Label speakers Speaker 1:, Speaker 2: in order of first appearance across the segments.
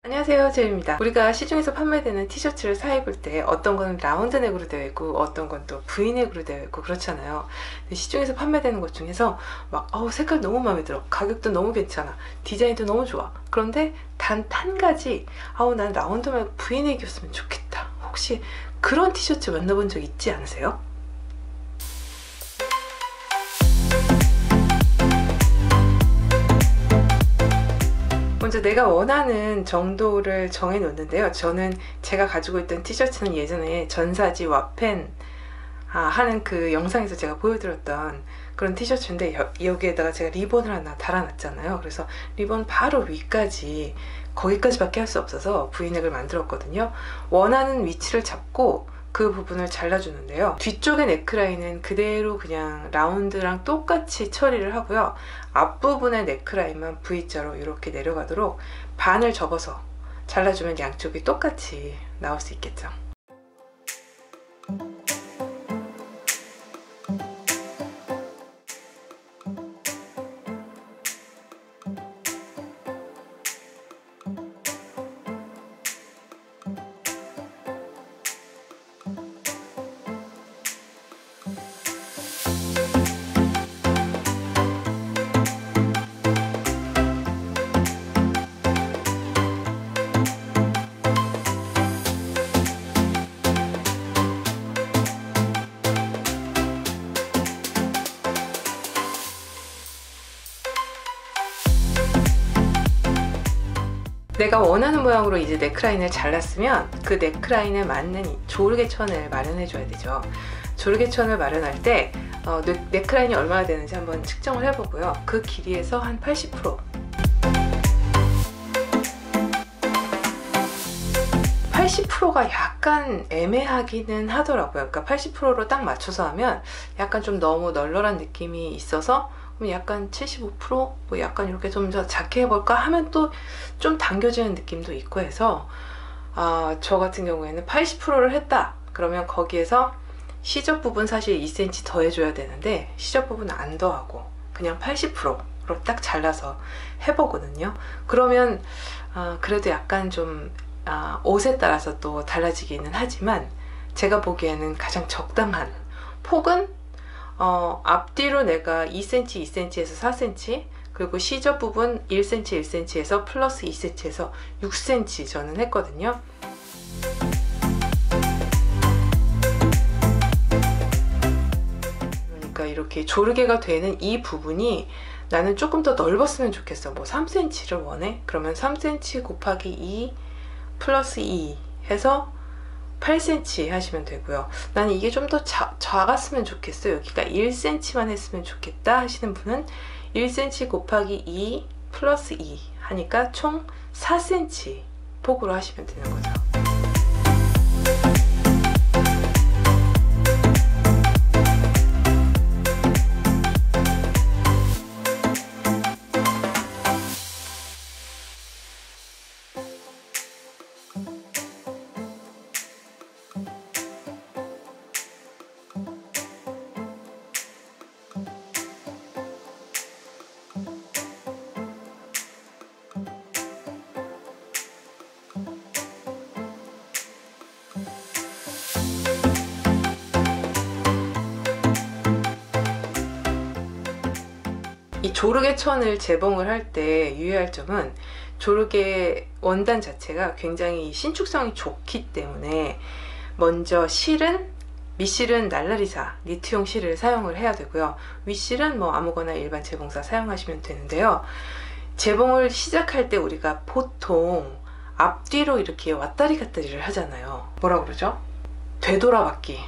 Speaker 1: 안녕하세요, 제이입니다. 우리가 시중에서 판매되는 티셔츠를 사 입을 때 어떤 건 라운드 넥으로 되어 있고 어떤 건 또 V넥으로 되어 있고 그렇잖아요. 근데 시중에서 판매되는 것 중에서 막 색깔 너무 마음에 들어, 가격도 너무 괜찮아, 디자인도 너무 좋아. 그런데 단 한 가지, 난 라운드 말고 V넥이었으면 좋겠다. 혹시 그런 티셔츠 만나본 적 있지 않으세요? 먼저 내가 원하는 정도를 정해 놓는데요. 저는 제가 가지고 있던 티셔츠는 예전에 전사지 와펜 하는 그 영상에서 제가 보여드렸던 그런 티셔츠인데, 여기에다가 제가 리본을 하나 달아놨잖아요. 그래서 리본 바로 위까지, 거기까지밖에 할 수 없어서 V넥을 만들었거든요. 원하는 위치를 잡고 그 부분을 잘라주는데요. 뒤쪽의 네크라인은 그대로 그냥 라운드랑 똑같이 처리를 하고요. 앞부분의 네크라인만 V자로 이렇게 내려가도록 반을 접어서 잘라주면 양쪽이 똑같이 나올 수 있겠죠. 내가 원하는 모양으로 이제 네크라인을 잘랐으면 그 네크라인에 맞는 조르개천을 마련해 줘야 되죠. 조르개천을 마련할 때 네크라인이 얼마나 되는지 한번 측정을 해보고요. 그 길이에서 한 80%, 80%가 약간 애매하기는 하더라고요. 그러니까 80%로 딱 맞춰서 하면 약간 좀 너무 널널한 느낌이 있어서, 그럼 약간 75%, 뭐 약간 이렇게 좀 더 작게 해볼까 하면 또 좀 당겨지는 느낌도 있고 해서, 저 같은 경우에는 80%를 했다 그러면 거기에서 시접 부분 사실 2cm 더 해줘야 되는데, 시접 부분 안 더하고 그냥 80%로 딱 잘라서 해보거든요. 그러면 그래도 약간 좀 옷에 따라서 또 달라지기는 하지만, 제가 보기에는 가장 적당한 폭은 앞뒤로 내가 2cm, 2cm에서 4cm, 그리고 시접 부분 1cm, 1cm에서 플러스 2cm에서 6cm 저는 했거든요. 그러니까 이렇게 조르개가 되는 이 부분이 나는 조금 더 넓었으면 좋겠어. 뭐 3cm를 원해? 그러면 3cm 곱하기 2 플러스 2 해서 8cm 하시면 되고요. 나는 이게 좀 더 작았으면 좋겠어요. 여기가 1cm만 했으면 좋겠다 하시는 분은 1cm 곱하기 2 플러스 2 하니까 총 4cm 폭으로 하시면 되는 거죠. 이 조르개천을 재봉을 할 때 유의할 점은, 조르개 원단 자체가 굉장히 신축성이 좋기 때문에 먼저 밑실은 날라리사 니트용 실을 사용을 해야 되고요. 윗실은 뭐 아무거나 일반 재봉사 사용하시면 되는데요. 재봉을 시작할 때 우리가 보통 앞뒤로 이렇게 왔다리 갔다리를 하잖아요. 뭐라 그러죠? 되돌아받기.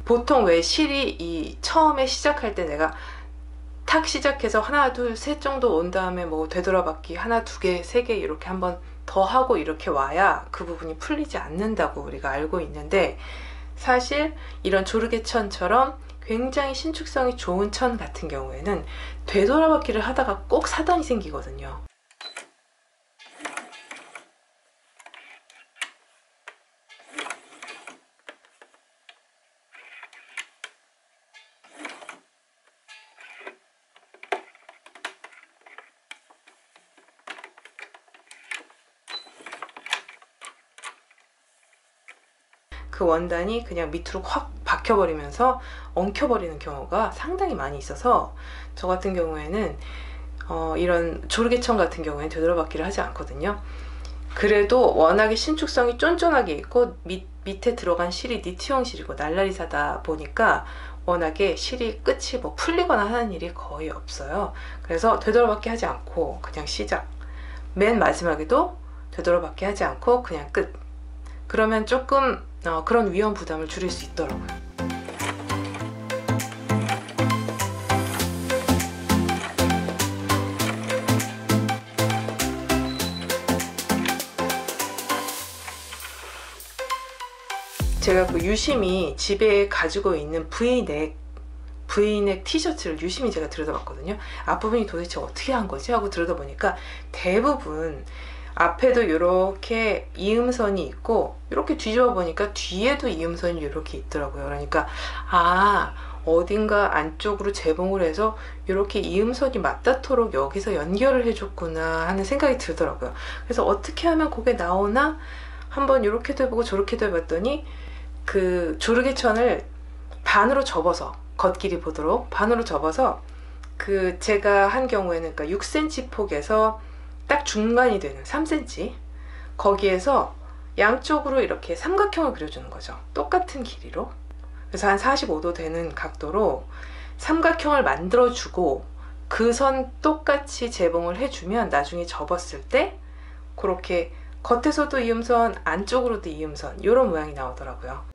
Speaker 1: 보통 왜 실이 처음에 시작할 때 내가 탁 시작해서 하나 둘 셋 정도 온 다음에 뭐 되돌아받기 하나 두 개 세 개 이렇게 한번 더 하고 이렇게 와야 그 부분이 풀리지 않는다고 우리가 알고 있는데, 사실 이런 조르개천처럼 굉장히 신축성이 좋은 천 같은 경우에는 되돌아받기를 하다가 꼭 사단이 생기거든요. 그 원단이 그냥 밑으로 확 박혀버리면서 엉켜버리는 경우가 상당히 많이 있어서 저 같은 경우에는 이런 조르개천 같은 경우에는 되돌아받기를 하지 않거든요. 그래도 워낙에 신축성이 쫀쫀하게 있고 밑에 들어간 실이 니트용 실이고 날라리사다 보니까 워낙에 실이 끝이 뭐 풀리거나 하는 일이 거의 없어요. 그래서 되돌아받기 하지 않고 그냥 시작, 맨 마지막에도 되돌아받기 하지 않고 그냥 끝. 그러면 조금 그런 위험 부담을 줄일 수 있더라고요. 제가 그 유심히 집에 가지고 있는 V넥 티셔츠를 유심히 제가 들여다봤거든요. 앞부분이 도대체 어떻게 한 거지 하고 들여다보니까 대부분 앞에도 이렇게 이음선이 있고 이렇게 뒤집어 보니까 뒤에도 이음선이 이렇게 있더라고요. 그러니까 어딘가 안쪽으로 재봉을 해서 이렇게 이음선이 맞닿도록 여기서 연결을 해줬구나 하는 생각이 들더라고요. 그래서 어떻게 하면 그게 나오나 한번 이렇게도 해보고 저렇게도 해봤더니 그 조르개천을 반으로 접어서, 겉길이 보도록 반으로 접어서 그 제가 한 경우에는 그러니까 6cm 폭에서 딱 중간이 되는 3cm 거기에서 양쪽으로 이렇게 삼각형을 그려주는 거죠. 똑같은 길이로. 그래서 한 45도 되는 각도로 삼각형을 만들어주고 그 선 똑같이 재봉을 해주면 나중에 접었을 때 그렇게 겉에서도 이음선, 안쪽으로도 이음선 이런 모양이 나오더라고요.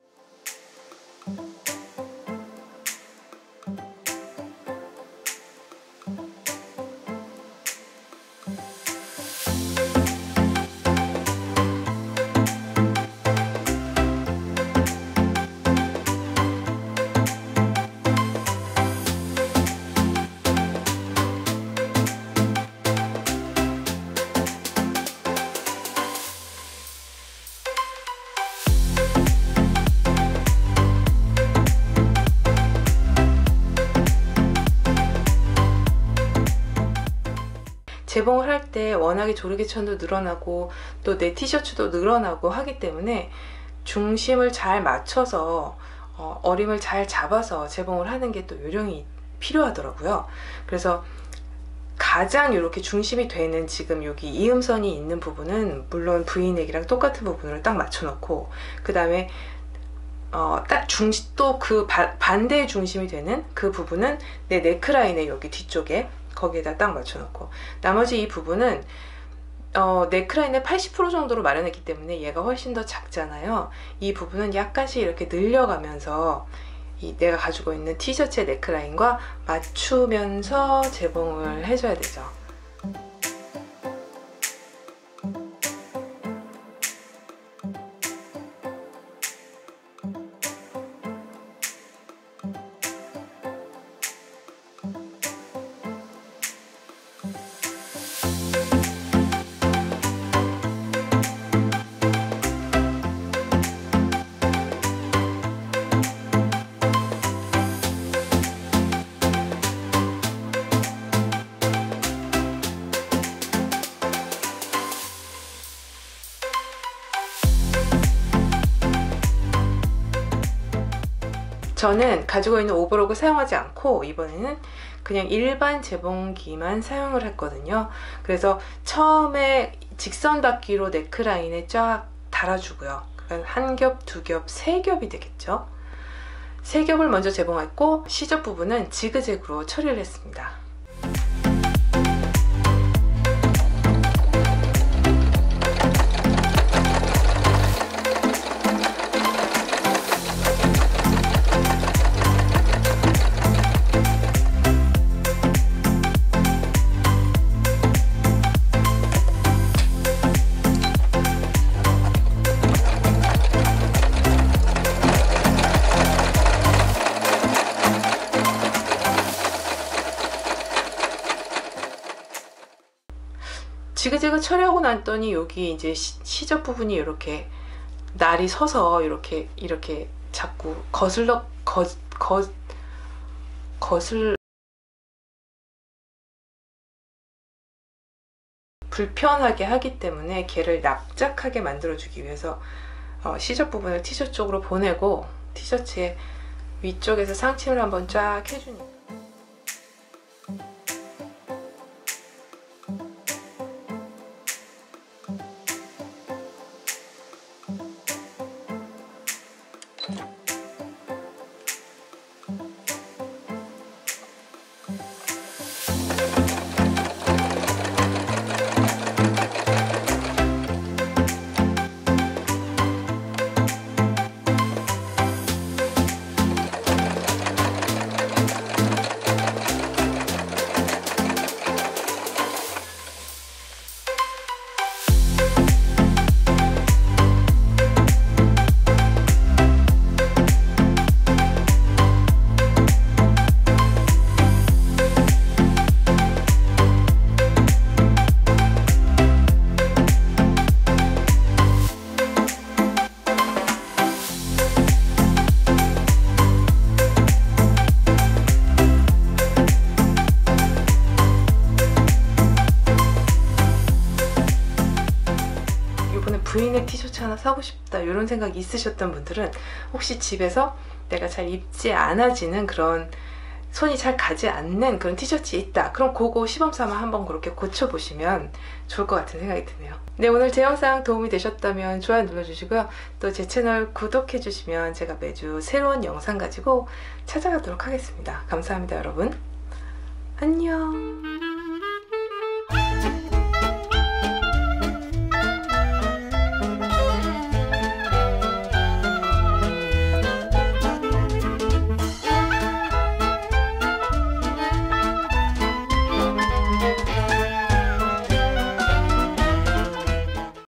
Speaker 1: 재봉을 할 때 워낙에 조르개천도 늘어나고 또 내 티셔츠도 늘어나고 하기 때문에 중심을 잘 맞춰서 어림을 잘 잡아서 재봉을 하는 게 또 요령이 필요하더라고요. 그래서 가장 이렇게 중심이 되는 지금 여기 이음선이 있는 부분은 물론 V넥이랑 똑같은 부분을 딱 맞춰 놓고 그 다음에 딱 또 그 반대의 중심이 되는 그 부분은 내 네크라인의 여기 뒤쪽에 거기에다 딱 맞춰놓고 나머지 이 부분은 네크라인의 80% 정도로 마련했기 때문에 얘가 훨씬 더 작잖아요. 이 부분은 약간씩 이렇게 늘려가면서 내가 가지고 있는 티셔츠의 네크라인과 맞추면서 재봉을 해줘야 되죠. 저는 가지고 있는 오버록을 사용하지 않고 이번에는 그냥 일반 재봉기만 사용을 했거든요. 그래서 처음에 직선받기로 네크라인에 쫙 달아주고요. 그러니까 한 겹, 두 겹, 세 겹이 되겠죠. 세 겹을 먼저 재봉했고 시접 부분은 지그재그로 처리를 했습니다. 지그재그 처리하고 났더니 여기 이제 시접 부분이 이렇게 날이 서서 이렇게 자꾸 불편하게 하기 때문에 걔를 납작하게 만들어주기 위해서 시접 부분을 티셔츠 쪽으로 보내고 티셔츠의 위쪽에서 상침을 한번 쫙 해주니까 부인의 티셔츠 하나 사고 싶다 이런 생각이 있으셨던 분들은 혹시 집에서 내가 잘 입지 않아지는 그런 손이 잘 가지 않는 그런 티셔츠 있다, 그럼 그거 시범삼아 한번 그렇게 고쳐보시면 좋을 것 같은 생각이 드네요. 네, 오늘 제 영상 도움이 되셨다면 좋아요 눌러주시고요. 또 제 채널 구독해주시면 제가 매주 새로운 영상 가지고 찾아가도록 하겠습니다. 감사합니다 여러분. 안녕.